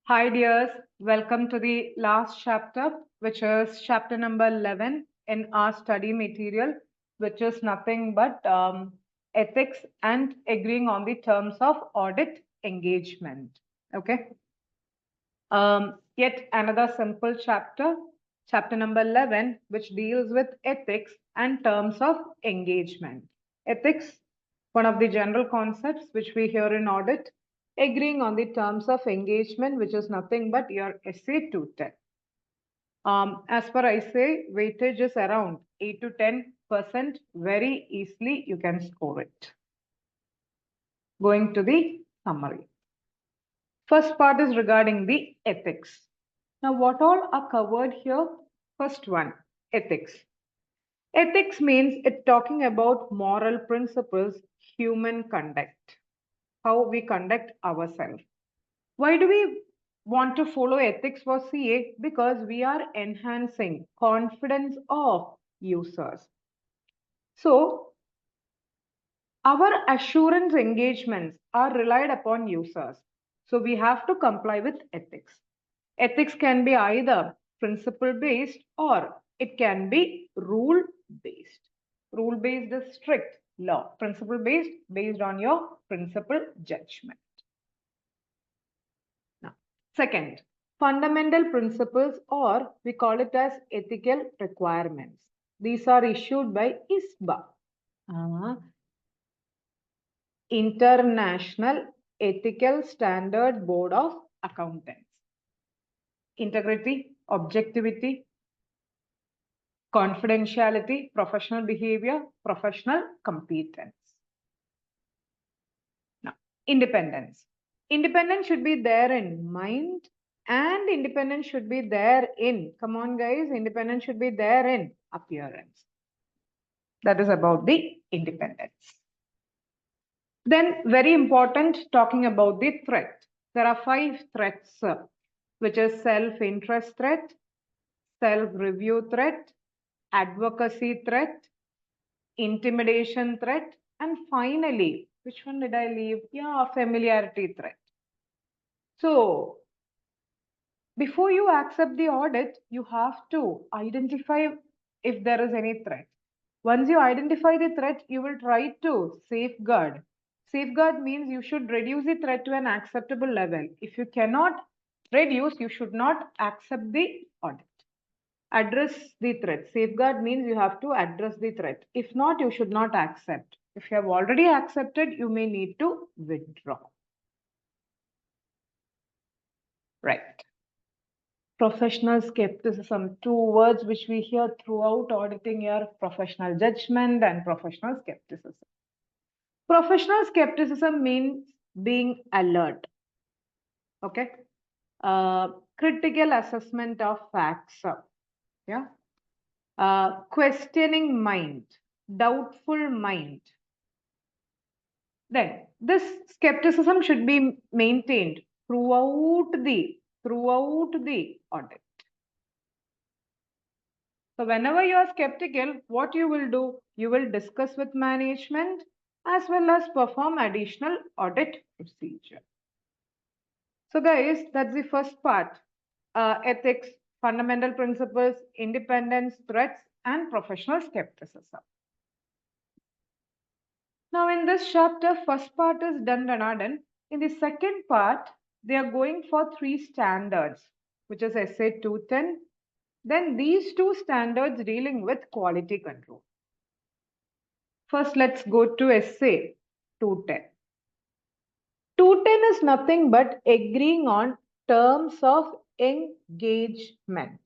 Hi, dears. Welcome to the last chapter, which is chapter number 11 in our study material, which is nothing but ethics and agreeing on the terms of audit engagement. Okay. Yet another simple chapter, chapter number 11, which deals with ethics and terms of engagement. Ethics, one of the general concepts which we hear in audit, agreeing on the terms of engagement, which is nothing but your essay 210. As per I say, weightage is around 8 to 10%. Very easily you can score it. Going to the summary. First part is regarding the ethics. Now, what all are covered here? First one, ethics. Ethics means it's talking about moral principles, human conduct, how we conduct ourselves. Why do we want to follow ethics for CA? Because we are enhancing confidence of users. So, our assurance engagements are relied upon users. So, we have to comply with ethics. Ethics can be either principle based or it can be rule based. Rule based is strict law. Principle based, based on your principle judgment. Now, second, fundamental principles, or we call it as ethical requirements. These are issued by ISBA, International Ethical Standard Board of Accountants. Integrity, objectivity, confidentiality, professional behavior, professional competence. Now, independence. Independence should be there in mind and independence should be there in, come on guys, independence should be there in appearance. That is about the independence. Then very important, talking about the threat. There are 5 threats, which is self-interest threat, self-review threat, advocacy threat, intimidation threat, and finally, which one did I leave? Yeah, familiarity threat. So, before you accept the audit, you have to identify if there is any threat. Once you identify the threat, you will try to safeguard. Safeguard means you should reduce the threat to an acceptable level. If you cannot reduce, you should not accept the audit. Address the threat. Safeguard means you have to address the threat. If not, you should not accept. If you have already accepted, you may need to withdraw. Right. Professional skepticism, 2 words which we hear throughout auditing here: professional judgment and professional skepticism. Professional skepticism means being alert. Okay. Critical assessment of facts. Yeah. Questioning mind, doubtful mind. Then this skepticism should be maintained throughout the audit. So whenever you are skeptical, what you will do? You will discuss with management as well as perform additional audit procedure. So guys, that's the first part. Ethics, fundamental principles, independence, threats, and professional skepticism. Now in this chapter, first part is done. In the second part, they are going for 3 standards, which is essay 210. Then these 2 standards dealing with quality control. First, let's go to essay 210. 210 is nothing but agreeing on terms of engagement.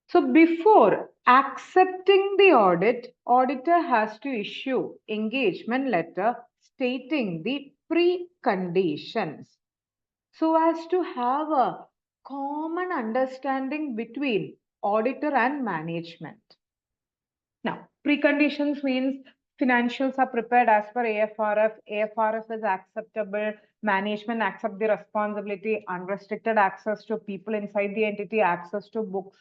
So before accepting the audit, auditor has to issue engagement letter stating the preconditions so as to have a common understanding between auditor and management. Now, preconditions means financials are prepared as per AFRF. AFRF is acceptable. Management accept the responsibility, unrestricted access to people inside the entity, access to books,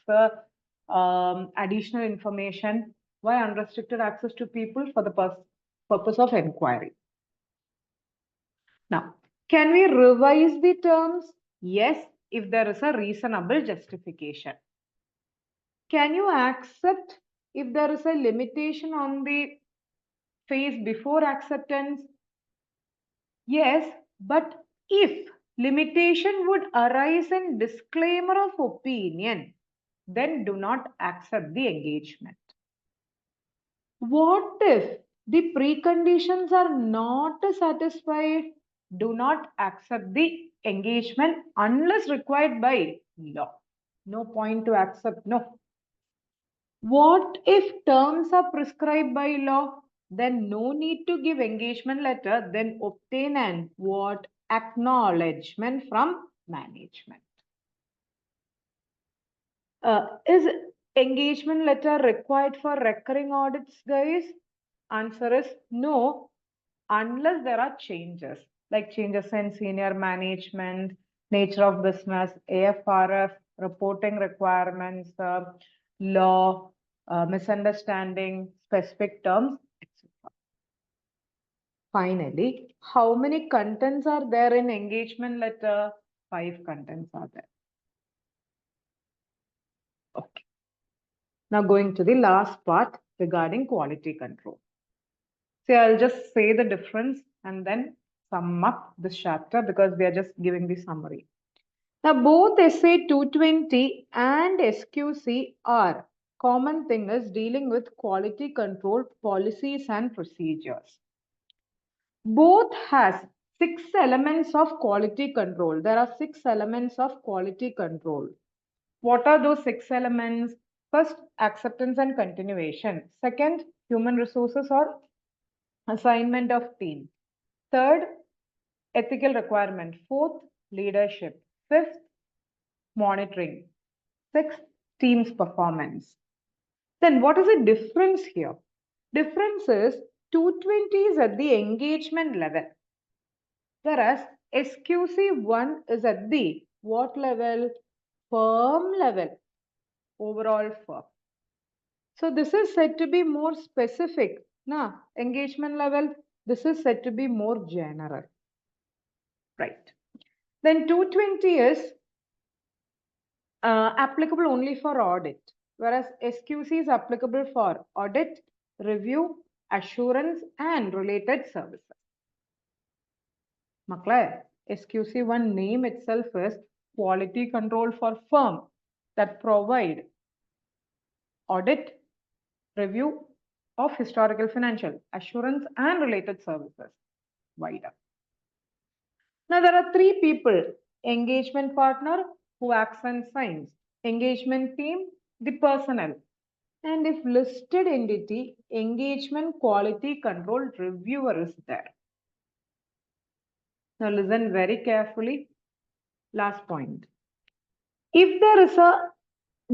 additional information. Why unrestricted access to people? For the purpose of inquiry. Now, can we revise the terms? Yes, if there is a reasonable justification. Can you accept if there is a limitation on the phase before acceptance? Yes, but if limitation would arise in disclaimer of opinion, then do not accept the engagement. What if the preconditions are not satisfied? Do not accept the engagement unless required by law. No point to accept, no. What if terms are prescribed by law? Then no need to give engagement letter, then obtain an what? Acknowledgement from management. Is engagement letter required for recurring audits, guys? Answer is no, unless there are changes, like changes in senior management, nature of business, AFRF, reporting requirements, law, misunderstanding, specific terms, etc. Finally, how many contents are there in engagement letter? 5 contents are there. Okay. Now going to the last part regarding quality control. See, I'll just say the difference and then sum up this chapter because we are just giving the summary. Now, both SA 220 and SQC are common thing is dealing with quality control policies and procedures. Both has 6 elements of quality control. There are 6 elements of quality control. What are those 6 elements? First, acceptance and continuation. Second, human resources or assignment of team. Third, ethical requirement. Fourth, leadership. Fifth, monitoring. Sixth, team's performance. Then what is the difference here? Difference is 220 is at the engagement level, whereas SQC1 is at the what level? Firm level, overall firm. So this is said to be more specific. Nah, engagement level, this is said to be more general. Right. Then 220 is applicable only for audit, whereas SQC is applicable for audit, review, assurance, and related services. Makla, SQC1 name itself is quality control for firm that provide audit, review of historical financial, assurance, and related services. Wider. Now there are 3 people: engagement partner who acts and signs, engagement team, the personnel, and if listed entity, engagement quality control reviewer is there. Now listen very carefully. Last point. If there is a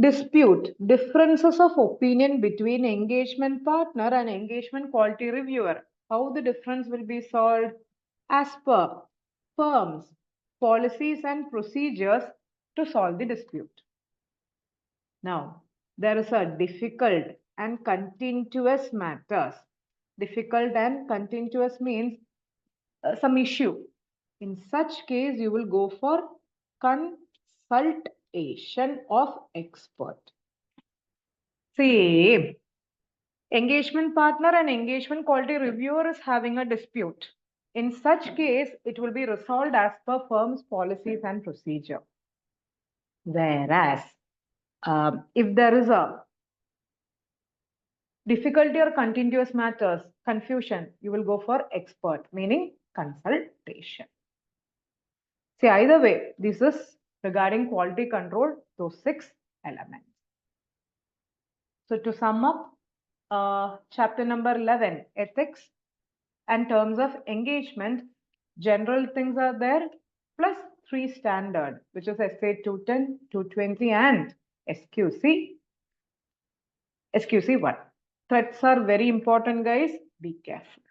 dispute, differences of opinion between engagement partner and engagement quality reviewer, how the difference will be solved? As per firms, policies and procedures to solve the dispute. Now, there is a difficult and continuous matters. Difficult and continuous means some issue. In such case, you will go for consultation of expert. See, engagement partner and engagement quality reviewer is having a dispute. In such case, it will be resolved as per firm's policies and procedure. Whereas, if there is a difficulty or continuous matters, confusion, you will go for expert, meaning consultation. See, either way, this is regarding quality control, those 6 elements. So to sum up, chapter number 11, ethics and terms of engagement, general things are there, plus 3 standard, which is SA 210, 220 and SQC1. Threats are very important, guys. Be careful.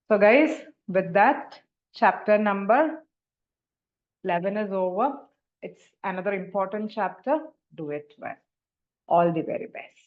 So guys, with that, chapter number 11 is over. It's another important chapter. Do it well. All the very best.